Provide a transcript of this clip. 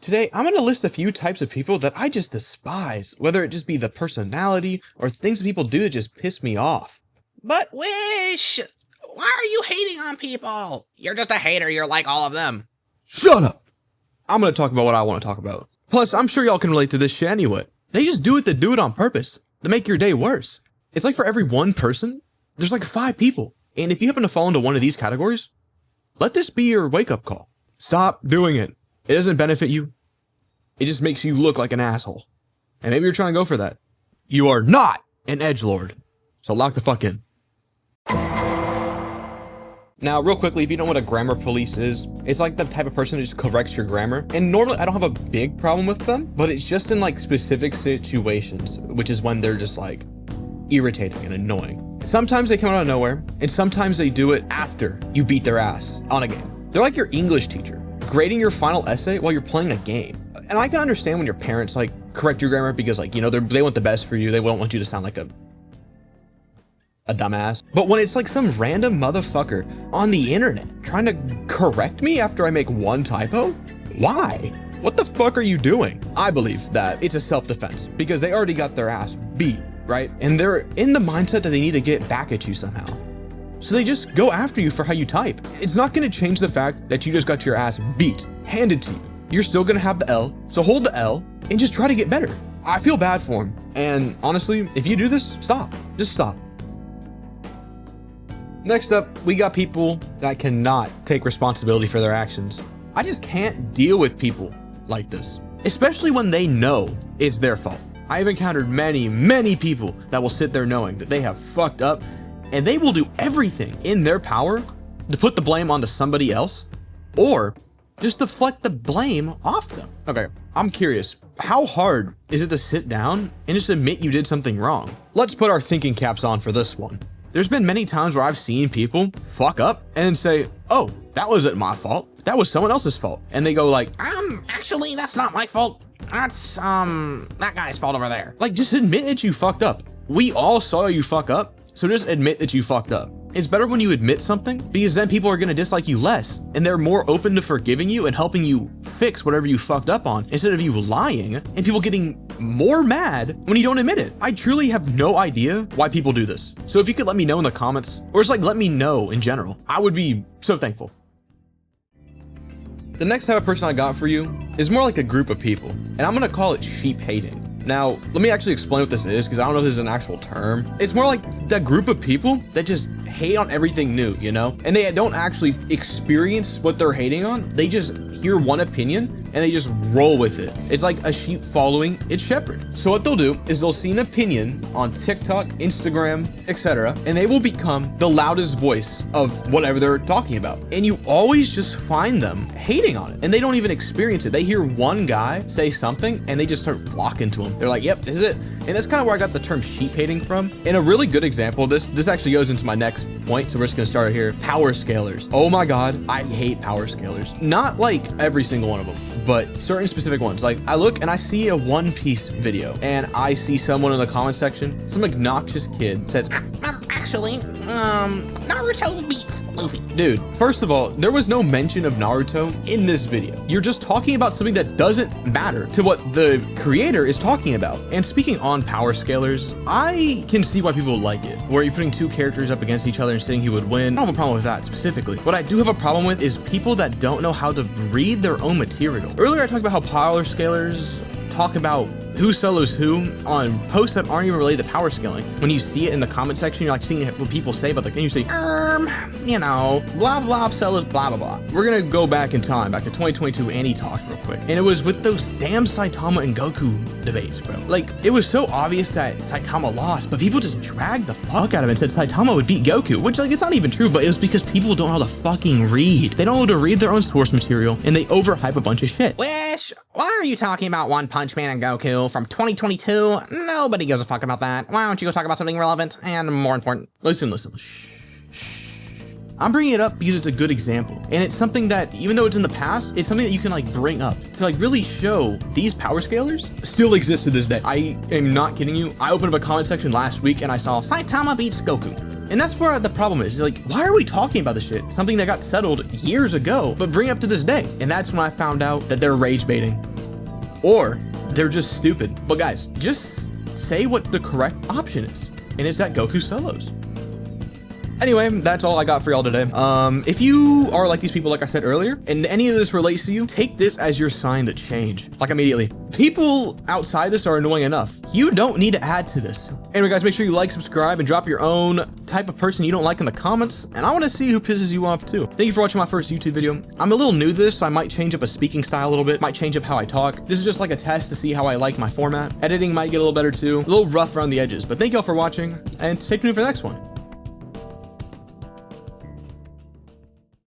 Today, I'm going to list a few types of people that I just despise, whether it just be the personality or things that people do that just piss me off. But Wish, why are you hating on people? You're just a hater, you're like all of them. Shut up! I'm going to talk about what I want to talk about. Plus, I'm sure y'all can relate to this shit anyway. They just do it on purpose to make your day worse. It's like for every one person, there's like 5 people. And if you happen to fall into one of these categories, let this be your wake-up call. Stop doing it. It doesn't benefit you. It just makes you look like an asshole. And maybe you're trying to go for that. You are not an edgelord. So lock the fuck in. Now, real quickly, if you don't know what a grammar police is, it's like the type of person who just corrects your grammar. And normally I don't have a big problem with them, but it's just in like specific situations, which is when they're just like irritating and annoying. Sometimes they come out of nowhere, and sometimes they do it after you beat their ass on a game. They're like your English teacher, grading your final essay while you're playing a game. And I can understand when your parents like correct your grammar because like, you know, they want the best for you. They won't want you to sound like a dumbass. But when it's like some random motherfucker on the internet trying to correct me after I make one typo, why? What the fuck are you doing? I believe that it's a self-defense because they already got their ass beat, right? And they're in the mindset that they need to get back at you somehow. So they just go after you for how you type. It's not going to change the fact that you just got your ass beat, handed to you. You're still going to have the L, so hold the L and just try to get better. I feel bad for him. And honestly, if you do this, stop. Just stop. Next up, we got people that cannot take responsibility for their actions. I just can't deal with people like this, especially when they know it's their fault. I've encountered many people that will sit there knowing that they have fucked up and they will do everything in their power to put the blame onto somebody else or just deflect the blame off them. Okay, I'm curious, how hard is it to sit down and just admit you did something wrong? Let's put our thinking caps on for this one. There's been many times where I've seen people fuck up and say, oh, that wasn't my fault. That was someone else's fault. And they go like, actually, that's not my fault. That's, that guy's fault over there. Like, just admit that you fucked up. We all saw you fuck up, so just admit that you fucked up. It's better when you admit something because then people are gonna dislike you less and they're more open to forgiving you and helping you fix whatever you fucked up on instead of you lying and people getting more mad when you don't admit it. I truly have no idea why people do this. So if you could let me know in the comments or just like let me know in general, I would be so thankful. The next type of person I got for you is more like a group of people, and I'm gonna call it sheep hating. Now, let me actually explain what this is because I don't know if this is an actual term. It's more like that group of people that just hate on everything new, you know? And they don't actually experience what they're hating on. They just hear one opinion and they just roll with it. It's like a sheep following its shepherd. So what they'll do is they'll see an opinion on TikTok, Instagram, etc. and they will become the loudest voice of whatever they're talking about. And you always just find them hating on it and they don't even experience it. They hear one guy say something and they just start flocking to him. They're like, yep, this is it. And that's kind of where I got the term sheep hating from. And a really good example of this actually goes into my next point. So we're just gonna start here. Power scalers. Oh my God, I hate power scalers. Not like every single one of them, but certain specific ones. Like I look and I see a One Piece video and I see someone in the comment section, some obnoxious kid says, actually, Naruto beats Luffy. Dude, first of all, there was no mention of Naruto in this video. You're just talking about something that doesn't matter to what the creator is talking about. And speaking on power scalers, I can see why people like it, where you're putting 2 characters up against each other and saying who would win. I don't have a problem with that specifically. What I do have a problem with is people that don't know how to read their own material. Earlier, I talked about how power scalers talk about who solos who on posts that aren't even related to power scaling. When you see it in the comment section, you're like seeing what people say about the, and you say, you know, blah, blah, solos, blah, blah, blah. We're gonna go back in time, back to 2022 Annie talk real quick. And it was with those damn Saitama and Goku debates, bro. Like, it was so obvious that Saitama lost, but people just dragged the fuck out of it and said Saitama would beat Goku, which like, it's not even true, but it was because people don't know how to fucking read. They don't know how to read their own source material and they overhype a bunch of shit. Wish, why are you talking about One Punch Man and Goku from 2022? Nobody gives a fuck about that. Why don't you go talk about something relevant and more important? Listen. Shh. I'm bringing it up because it's a good example. And it's something that, even though it's in the past, it's something that you can like bring up to like really show these power scalers still exist to this day. I am not kidding you. I opened up a comment section last week and I saw Saitama beats Goku. And that's where the problem is. It's like, why are we talking about this shit? Something that got settled years ago, but bring up to this day. And that's when I found out that they're rage baiting. or they're just stupid. But guys, just say what the correct option is, and it's that Goku solos. Anyway, that's all I got for y'all today. If you are like these people, like I said earlier, and any of this relates to you, take this as your sign to change, like immediately. People outside this are annoying enough. You don't need to add to this. Anyway, guys, make sure you like, subscribe, and drop your own type of person you don't like in the comments, and I want to see who pisses you off too. Thank you for watching my first YouTube video. I'm a little new to this, so I might change up a speaking style a little bit, might change up how I talk. This is just like a test to see how I like my format. Editing might get a little better too, a little rough around the edges, but thank y'all for watching, and stay tuned for the next one.